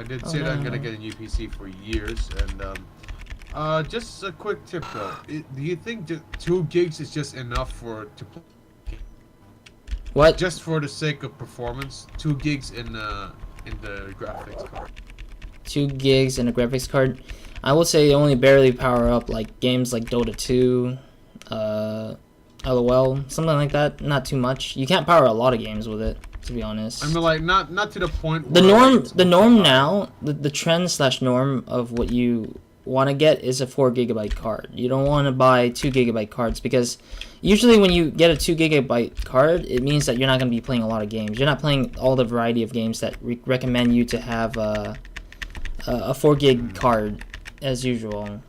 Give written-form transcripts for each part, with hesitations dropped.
I did say that I'm gonna get a new PC for years, and just a quick tip though. Do you think 2 gigs is just enough to play? What? Just for the sake of performance, 2 gigs in the graphics card. 2 gigs and a graphics card. I would say only barely power up like games like Dota 2, LOL, something like that. Not too much. You can't power a lot of games with it, to be honest. I mean, like not to the point. The where, norm, like, the norm now, the trend / norm of what you want to get is a 4 GB card. You don't want to buy 2 GB cards because usually when you get a 2 GB card, it means that you're not going to be playing a lot of games. You're not playing all the variety of games that recommend you to have a 4 gig card as usual.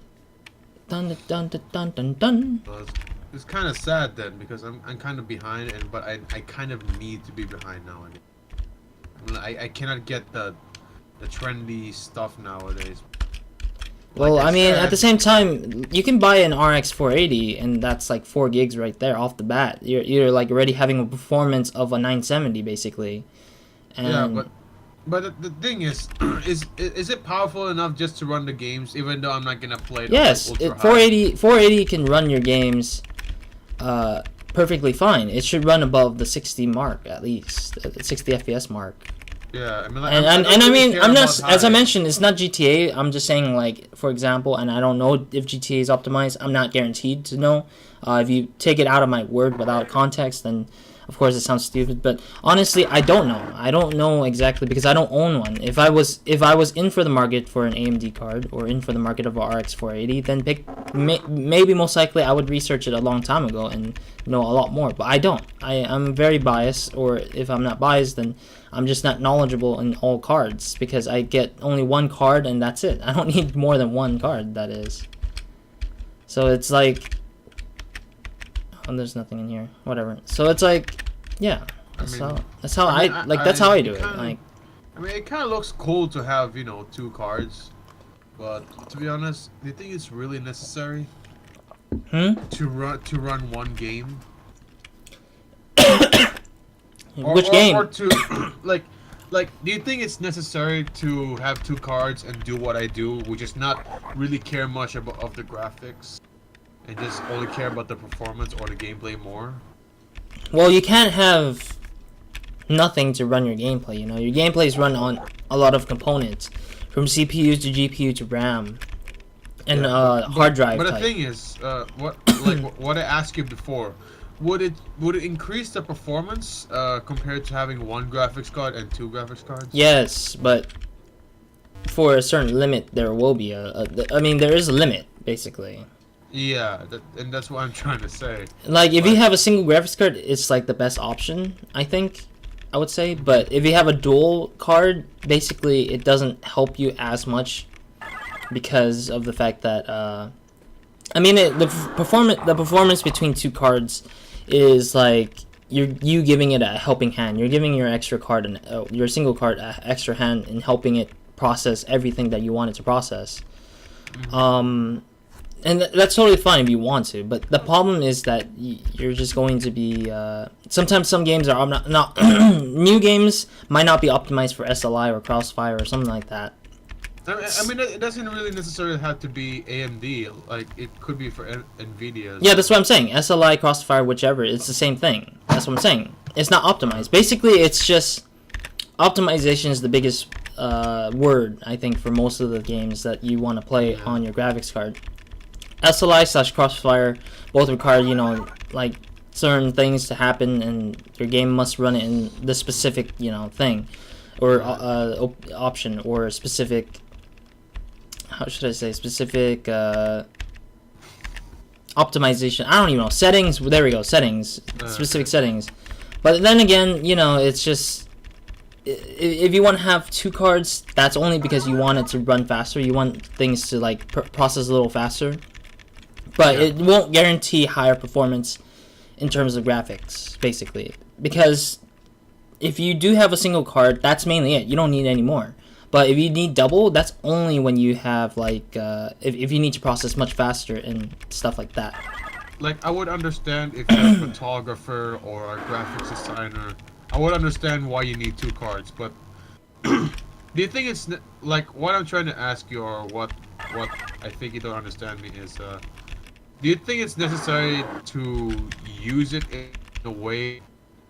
Dun dun dun dun dun dun. It's kind of sad then because I'm kind of behind, but I kind of need to be behind now. I cannot get the trendy stuff nowadays. Well, Like I mean, said, at the same time, you can buy an RX 480, and that's like 4 gigs right there off the bat. You're like already having a performance of a 970 basically. And yeah, but the thing is it powerful enough just to run the games, even though I'm not gonna play? Yes, ultra 480 can run your games perfectly fine. It should run above the 60 mark at least, 60 FPS mark. Yeah, I mean, like, And I mean, I'm not, as I mentioned, it's not GTA. I'm just saying, like, for example, and I don't know if GTA is optimized. I'm not guaranteed to know. If you take it out of my word without context, then of course it sounds stupid. But honestly, I don't know. I don't know exactly because I don't own one. If I was in for the market for an AMD card or in for the market of a RX 480, then maybe most likely I would research it a long time ago and know a lot more. But I don't. I'm very biased, or if I'm not biased, then I'm just not knowledgeable in all cards because I get only one card and that's it. I don't need more than one card, that is. So it's like, oh, there's nothing in here. Whatever. So it's like, yeah. That's how I do it. Like, I mean, it kind of looks cool to have 2 cards, but to be honest, do you think it's really necessary? To run one game? Which game? Or to like, do you think it's necessary to have 2 cards and do what I do, which is not really care much of the graphics, and just only care about the performance or the gameplay more? Well, you can't have nothing to run your gameplay. Your gameplay is run on a lot of components, from CPUs to GPU to RAM, and hard drive. But type. the thing is, what I asked you before. Would it increase the performance compared to having 1 graphics card and 2 graphics cards? Yes, but for a certain limit, there will be I mean, there is a limit, basically. Yeah, and that's what I'm trying to say. Like, if you have a single graphics card, it's like the best option, I think, I would say. But if you have a dual card, basically, it doesn't help you as much because of the fact that, I mean, the performance between 2 cards is like you giving it a helping hand. You're giving your extra card and your single card an extra hand in helping it process everything that you want it to process. And that's totally fine if you want to, but the problem is that you're just going to be sometimes some games are not new games might not be optimized for SLI or Crossfire or something like that. I mean, it doesn't really necessarily have to be AMD. Like, it could be for NVIDIA. Yeah, that's what I'm saying. SLI, Crossfire, whichever, it's the same thing. That's what I'm saying. It's not optimized. Basically, it's just optimization is the biggest word, I think, for most of the games that you want to play on your graphics card. SLI / Crossfire both require, like certain things to happen, and your game must run it in the specific, thing, or option, or specific. How should I say, specific optimization? I don't even know. Settings. There we go. Settings. Specific settings. But then again, it's just if you want to have 2 cards, that's only because you want it to run faster. You want things to like process a little faster. But it won't guarantee higher performance in terms of graphics, basically. Because if you do have a single card, that's mainly it. You don't need any more. But if you need double, that's only when you have, like, if you need to process much faster and stuff like that. Like, I would understand if you're a photographer or a graphics designer. I would understand why you need 2 cards, but Do you think it's like what I'm trying to ask you, or what I think you don't understand me is, do you think it's necessary to use it in a way,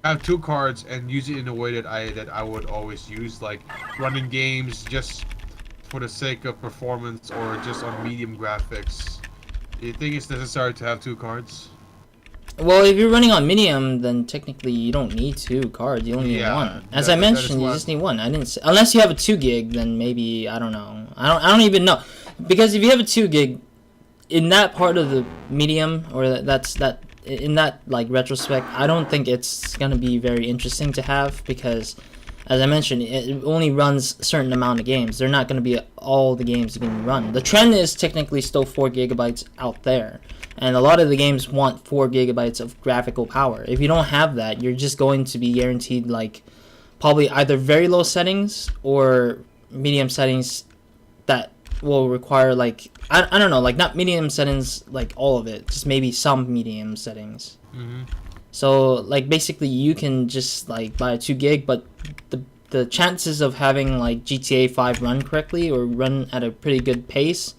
have two cards and use it in a way that I would always use, like running games just for the sake of performance or just on medium graphics? Do you think it's necessary to have two cards? Well, if you're running on medium, then technically you don't need two cards. You only need one. As I mentioned, you just need one. I didn't say, unless you have a 2 gig, then maybe I don't know. I don't even know, because if you have a 2 gig, in that part of the medium, or in that like retrospect, I don't think it's gonna be very interesting to have, because as I mentioned, it only runs a certain amount of games. They're not gonna be all the games you can run. The trend is technically still 4 gigabytes out there. And a lot of the games want 4 gigabytes of graphical power. If you don't have that, you're just going to be guaranteed like probably either very low settings or medium settings that will require like I don't know, like not medium settings like all of it, just maybe some medium settings. Mm-hmm. So like basically you can just like buy a 2 gig, but the chances of having like GTA 5 run correctly or run at a pretty good pace,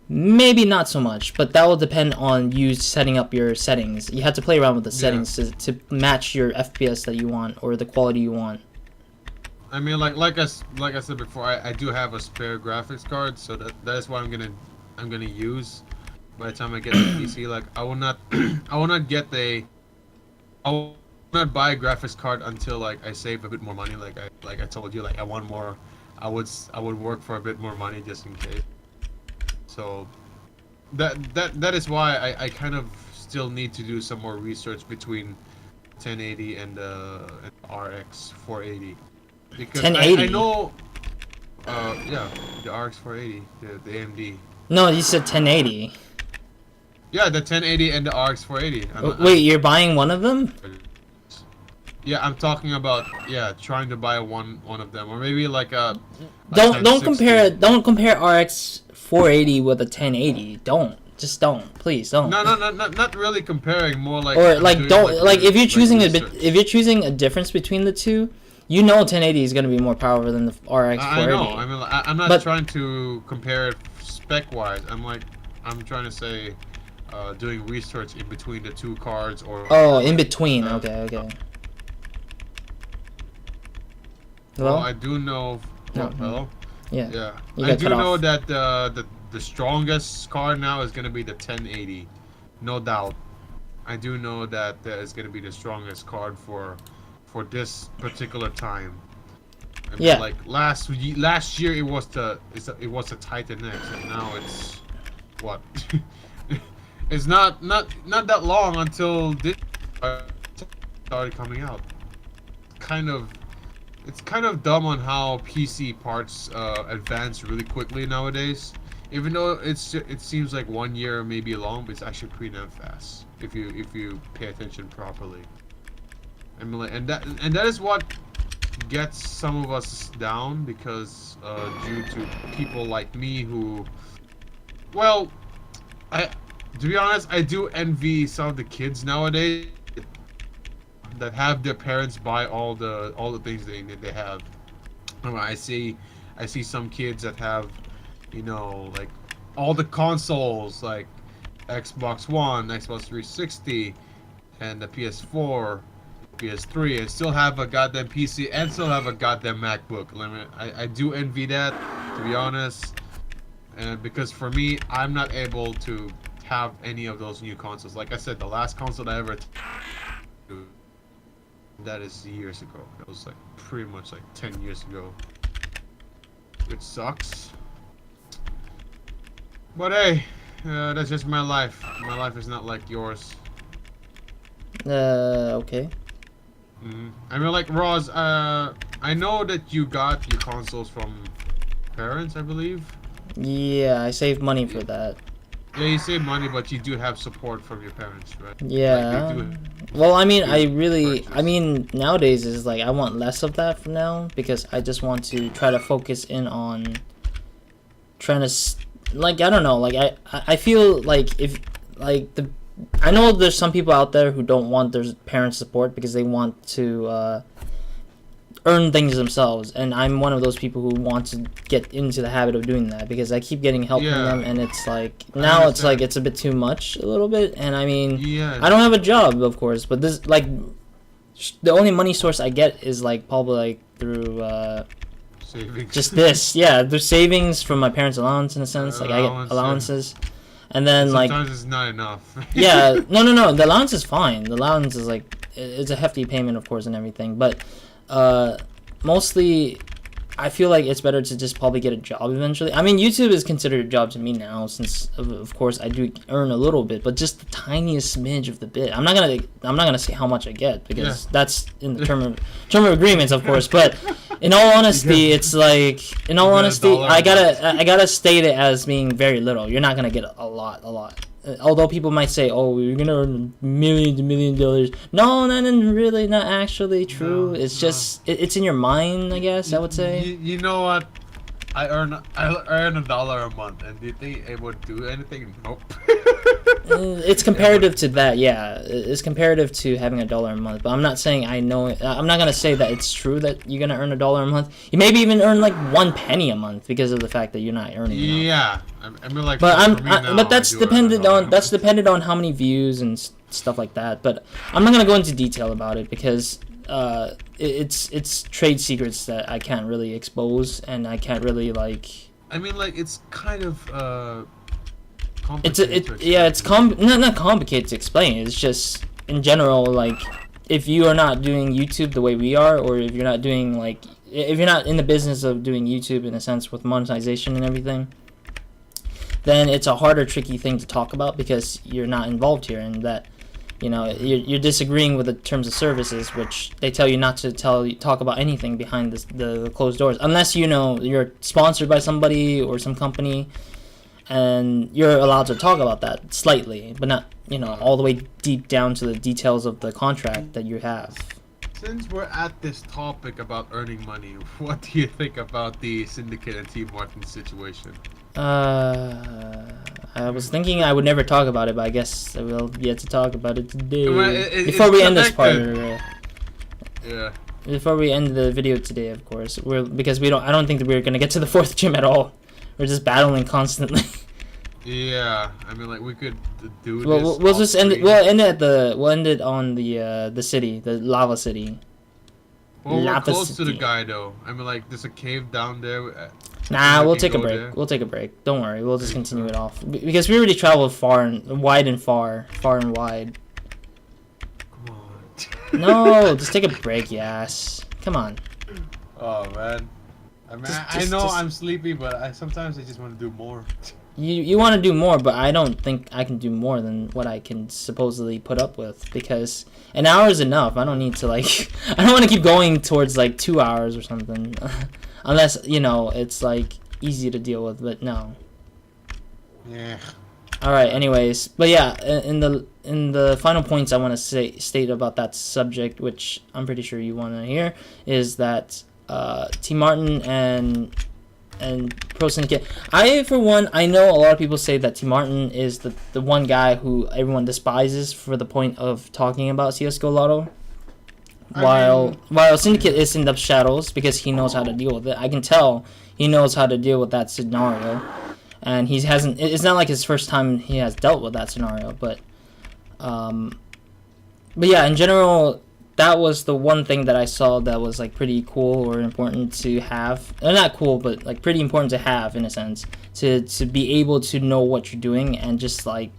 maybe not so much, but that will depend on you setting up your settings. You have to play around with the settings to match your FPS that you want or the quality you want. I mean, like I said before, I do have a spare graphics card, so that is what I'm gonna use by the time I get the PC. Like I will not I will not buy a graphics card until like I save a bit more money. Like I told you, like I want more. I would work for a bit more money just in case. So that is why I kind of still need to do some more research between 1080 and RX 480, because 1080. I know yeah, the RX 480, the AMD. No, you said 1080. Yeah, the 1080 and the RX 480. Wait, you're buying one of them? Yeah, I'm talking about trying to buy one of them, or maybe like a don't compare RX 480 with a 1080. Please don't. No, not really comparing. More like, or like don't like if you're choosing research. if you're choosing a difference between the two, you know 1080 is gonna be more powerful than the RX 480. I know. I mean, I'm not trying to compare it spec wise. I'm trying to say, doing research in between the two cards, or in between. Okay. Well, I do know. Hello. Yeah. I do know that the strongest card now is gonna be the 1080, no doubt. I do know that is gonna be the strongest card for this particular time. I mean, like last year it was the Titan X, and now it's what? It's not that long until this started coming out. It's kind of dumb on how PC parts advance really quickly nowadays. Even though it seems like 1 year maybe long, but it's actually pretty damn fast if you pay attention properly. I mean, like, and that is what gets some of us down, because due to people like me who, well, to be honest, I do envy some of the kids nowadays that have their parents buy all the things they have. I mean, I see some kids that have, like all the consoles, like Xbox One, Xbox 360, and the PS4, PS3, and still have a goddamn PC and still have a goddamn MacBook. I do envy that, to be honest, and because for me, I'm not able to have any of those new consoles. Like I said, the last console I ever that is years ago. That was like pretty much like 10 years ago. Which sucks. But hey, that's just my life. My life is not like yours. Okay. I mean, like, Roz, I know that you got your consoles from parents, I believe. Yeah, I saved money for that. Yeah, you save money, but you do have support from your parents, right? Yeah. Like, well, I mean, nowadays is like I want less of that for now, because I just want to try to focus in on trying to, like, I don't know, like I feel like if like I know there's some people out there who don't want their parents' support because they want to earn things themselves, and I'm one of those people who want to get into the habit of doing that because I keep getting help from them, and it's like now it's like it's a bit too much a little bit, and I mean I don't have a job, of course, but this like the only money source I get is like probably like through savings. just this, yeah, there's savings from my parents' allowance in a sense, like I get allowances. And then sometimes it's not enough. yeah, no, the allowance is fine. The allowance is like it's a hefty payment, of course, and everything, but mostly I feel like it's better to just probably get a job eventually. I mean, YouTube is considered a job to me now, since of course I do earn a little bit, but just the tiniest smidge of the bit. I'm not gonna say how much I get because that's in the term of agreements, of course. But in all honesty, it's like I gotta state it as being very little. You're not gonna get a lot. Although people might say, "Oh, you're gonna earn $1 million." No, really, not actually true. It's just it's in your mind, I guess. I would say. You know what? I earn $1 a month, and do you think it would do anything? Nope. It's comparative to that, yeah. It's comparative to having $1 a month. But I'm not saying I know it. I'm not gonna say that it's true that you're gonna earn $1 a month. You maybe even earn like 1 penny a month because of the fact that you're not earning enough. Yeah, I mean like. But that's dependent on how many views and stuff like that. But I'm not gonna go into detail about it because it's trade secrets that I can't really expose, and I can't really like. I mean, like it's kind of it's not complicated to explain. It's just in general, like if you are not doing YouTube the way we are, or if you're not doing like if you're not in the business of doing YouTube in a sense with monetization and everything, then it's a harder, tricky thing to talk about because you're not involved here, and that. You know, you're disagreeing with the terms of services, which they tell you not to talk about anything behind the closed doors, unless you know you're sponsored by somebody or some company, and you're allowed to talk about that slightly, but not all the way deep down to the details of the contract that you have. Since we're at this topic about earning money, what do you think about the Syndicate and Team Martin situation? I was thinking I would never talk about it, but I guess I will get to talk about it today. Well, before we end this part. Yeah. Before we end the video today, of course, because I don't think that we're gonna get to the 4th gym at all. We're just battling constantly. Yeah, I mean, like we could do this. We'll just end it. We'll end it on the city, the lava city. Well, we're close to the guy though. I mean, like there's a cave down there. Nah, we'll take a break. There. We'll take a break. Don't worry. We'll just continue it off because we already traveled far and wide. Come on. No, just take a break, yes. Come on. Oh man, I mean, I know I'm sleepy, but sometimes I just want to do more. You want to do more, but I don't think I can do more than what I can supposedly put up with because an hour is enough. I don't need to like. I don't want to keep going towards like 2 hours or something. Unless, it's, like, easy to deal with, but no. Yeah. Alright, anyways. But yeah, in the final points I want to state about that subject, which I'm pretty sure you want to hear, is that T. Martin and Pro Syndicate. For one, I know a lot of people say that T. Martin is the one guy who everyone despises for the point of talking about CSGO Lotto. While Syndicate is in the shadows because he knows how to deal with it. I can tell he knows how to deal with that scenario, and he hasn't. It's not like his first time he has dealt with that scenario, but yeah, in general, that was the one thing that I saw that was like pretty cool or important to have. Not cool, but like pretty important to have in a sense to be able to know what you're doing and just like.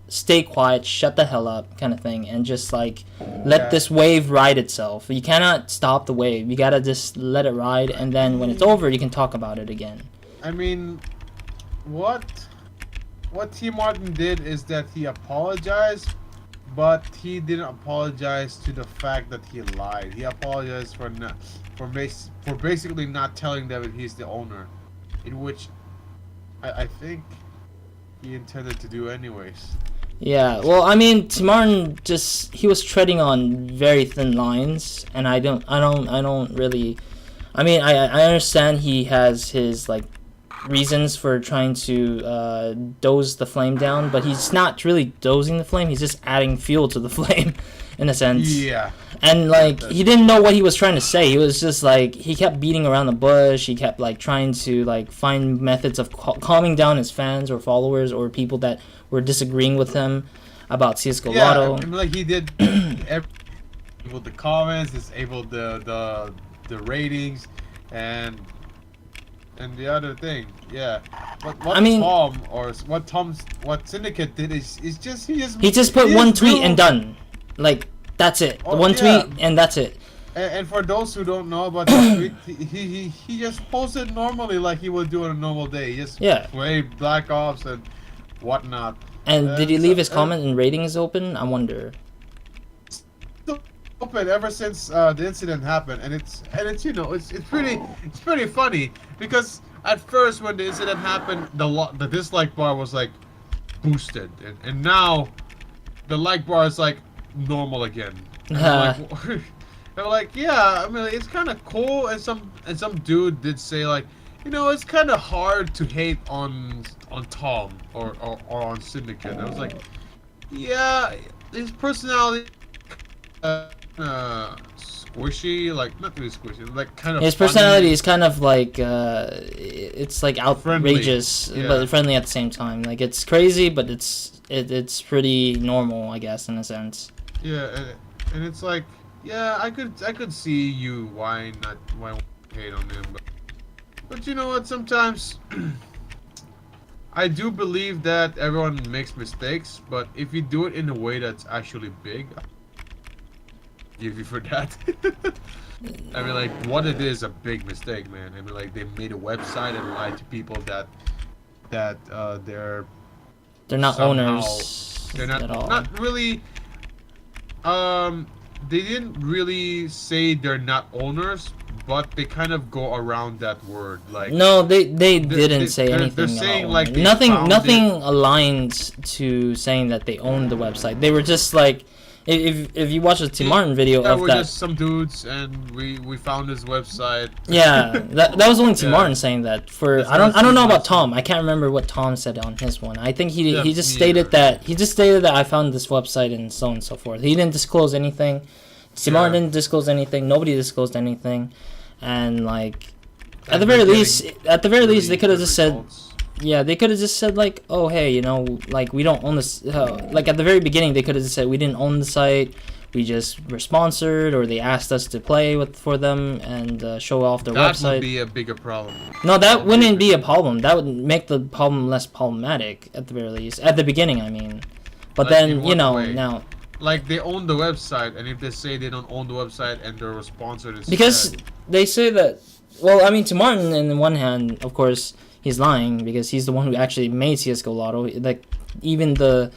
Stay quiet, shut the hell up kind of thing, and just like let this wave ride itself. You cannot stop the wave. You gotta just let it ride, and then when it's over, you can talk about it again. I mean, what T. Martin did is that he apologized, but he didn't apologize to the fact that he lied. He apologized for basically not telling them that he's the owner, in which I think he intended to do anyways. Yeah, well, I mean, T. Martin he was treading on very thin lines, and I don't really, I mean, I understand he has his, like, reasons for trying to doze the flame down, but he's not really dozing the flame, he's just adding fuel to the flame. in a sense. Yeah. And like he didn't know what he was trying to say. He was just like he kept beating around the bush. He kept like trying to like find methods of calming down his fans or followers or people that were disagreeing with him about CS:GO Lotto. I mean, like he did with the comments, disabled the ratings, and the other thing, yeah. But what I mean, Tom or what Syndicate did is just he just put one tweet and done, like that's it. Oh, one yeah. tweet and that's it. And for those who don't know about that tweet, he just posted normally like he would do on a normal day. He just play Black Ops and whatnot. And did he leave his comment and ratings open? I wonder. Open ever since the incident happened, and it's you know it's pretty funny because at first when the incident happened, the dislike bar was like boosted, and now the like bar is like normal again. And I'm like, yeah, I mean it's kind of cool, and some dude did say like, you know, it's kind of hard to hate on Tom or on Syndicate. I was like, yeah, his personality. Squishy, like not really squishy, like kind of. His personality is kind of like it's like outrageous, but friendly at the same time. Like it's crazy, but it's pretty normal, I guess, in a sense. Yeah, and it's like, yeah, I could see you why hate on him, but you know what? Sometimes I do believe that everyone makes mistakes, but if you do it in a way that's actually big. Give you for that. I mean, like, what it is a big mistake, man. I mean, like, they made a website and lied to people that they're not owners. They're not at all. Not really. They didn't really say they're not owners, but they kind of go around that word. Like, no, they didn't say anything. They're saying at all. like nothing aligns to saying that they own the website. They were just like. If you watch the Tim Martin video of we're that, just some dudes and we found his website. Yeah, that was only Tim Martin saying that. I don't know about Tom. I can't remember what Tom said on his one. I think he just stated that I found this website and so on and so forth. He didn't disclose anything. Tim Martin didn't disclose anything. Nobody disclosed anything, and like at the very least, they could have just said. Yeah, they could have just said like, oh hey, you know, like we don't own this. Like at the very beginning, they could have just said we didn't own the site, we just were sponsored, or they asked us to play for them and show off their website. That would be a bigger problem. No, that wouldn't be a problem. That would make the problem less problematic at the very least. At the beginning, I mean. But like then you know now. Like they own the website, and if they say they don't own the website and they're sponsored instead. Because they say that. Well, I mean, to Martin, on the one hand, of course. He's lying because he's the one who actually made CS:GO Lotto. Like even the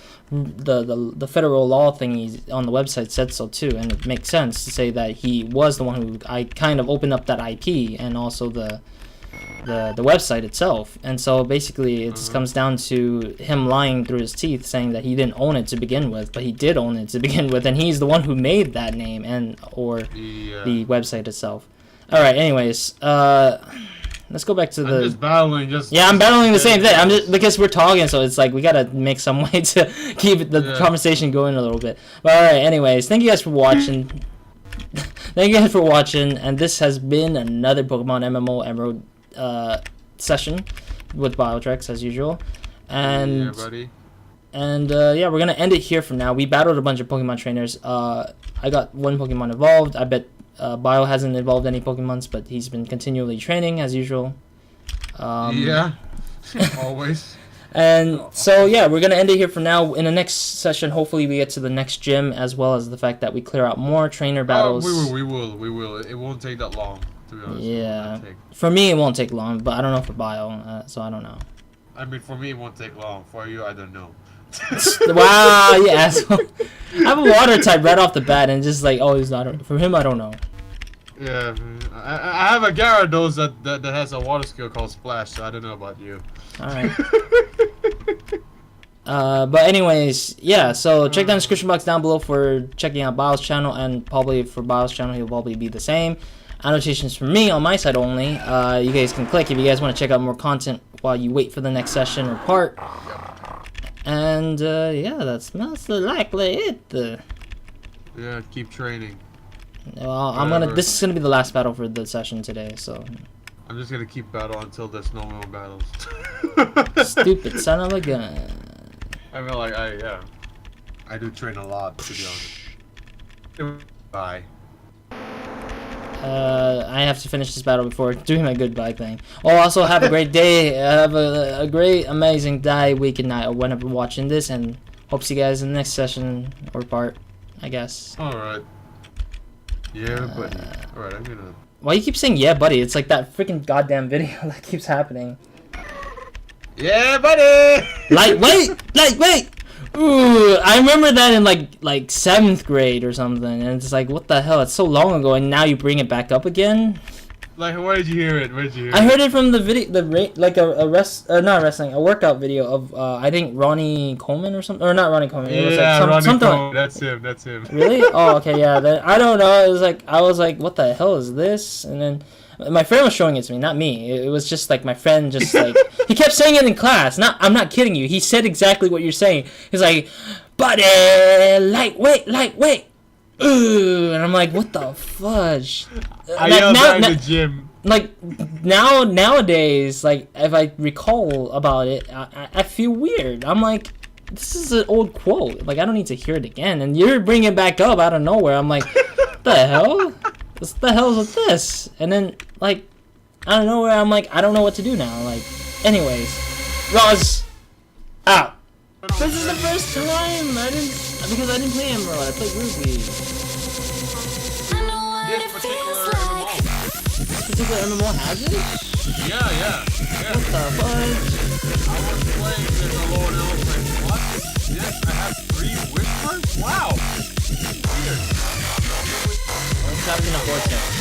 federal law thing on the website said so too, and it makes sense to say that he was the one who I kind of opened up that IP and also the website itself. And so basically it just comes down to him lying through his teeth, saying that he didn't own it to begin with, but he did own it to begin with, and he's the one who made that name or the website itself. All right. Anyways. Let's go back to I'm just battling. I'm battling the same thing. I'm just because we're talking, so it's like we gotta make some way to keep the conversation going a little bit. But all right, anyways, thank you guys for watching. Thank you guys for watching, and this has been another Pokemon MMO Emerald session with BioTrex as usual. And yeah, buddy. And yeah, we're gonna end it here for now. We battled a bunch of Pokemon trainers. I got one Pokemon evolved. I bet. Bio hasn't evolved any Pokemons, but he's been continually training as usual. Yeah, always. And so yeah, we're gonna end it here for now. In the next session, hopefully we get to the next gym, as well as the fact that we clear out more trainer battles. We will. It won't take that long, to be honest. Yeah. For me, it won't take long, but I don't know for Bio, so I don't know. I mean, for me, it won't take long. For you, I don't know. Wow, you asshole. I have a water type right off the bat, and just like, oh, he's not. For him, I don't know. Yeah, I have a Gyarados that has a water skill called Splash, so I don't know about you. Alright. But anyways, yeah, so check down the description box down below for checking out Bio's channel, and probably for Bio's channel, he'll probably be the same. Annotations for me on my side only. You guys can click if you guys want to check out more content while you wait for the next session or part. And yeah, that's likely it. Yeah, keep training. Well, I'm gonna. This is gonna be the last battle for the session today, so. I'm just gonna keep battle until there's no more battles. Stupid son of a gun. I mean, like, yeah. I do train a lot, to be honest. Bye. I have to finish this battle before doing my goodbye thing. Oh, also have a great day. Have a great, amazing day, week, and night, or whenever watching this, and hope to see you guys in the next session or part, I guess. Alright. Yeah, buddy. Alright, I'm gonna... Why you keep saying yeah, buddy? It's like that freaking goddamn video that keeps happening. Yeah, buddy! Lightweight! Ooh, I remember that in like 7th grade or something, and it's like, what the hell? It's so long ago, and now you bring it back up again. Like, where did you hear it? Where did you hear it? I heard it from the video, like not wrestling, a workout video of I think Ronnie Coleman or something, or not Ronnie Coleman. It was yeah, like Ronnie something. Coleman. That's him. Really? Oh, okay, yeah. Then I don't know. It was like I was like, what the hell is this? And then my friend was showing it to me, not me. It was just like my friend, just like he kept saying it in class. I'm not kidding you. He said exactly what you're saying. He's like, buddy, lightweight. Ooh, and I'm like, what the fudge? I yelled that in the gym. Like nowadays, like if I recall about it, I feel weird. I'm like, this is an old quote. Like I don't need to hear it again, and you're bringing it back up out of nowhere. I'm like, what the hell? What the hell is with this? And then like out of nowhere, I'm like, I don't know what to do now. Like, anyways, Roz, out. This is the first time because I didn't play Emerald. I played Ruby. This particular MMO. MMO has it? Yeah. What the fudge? I was playing this alone and I was like, what? Yes, I have 3 whispers? Wow. Weird. What's happening to Vortex?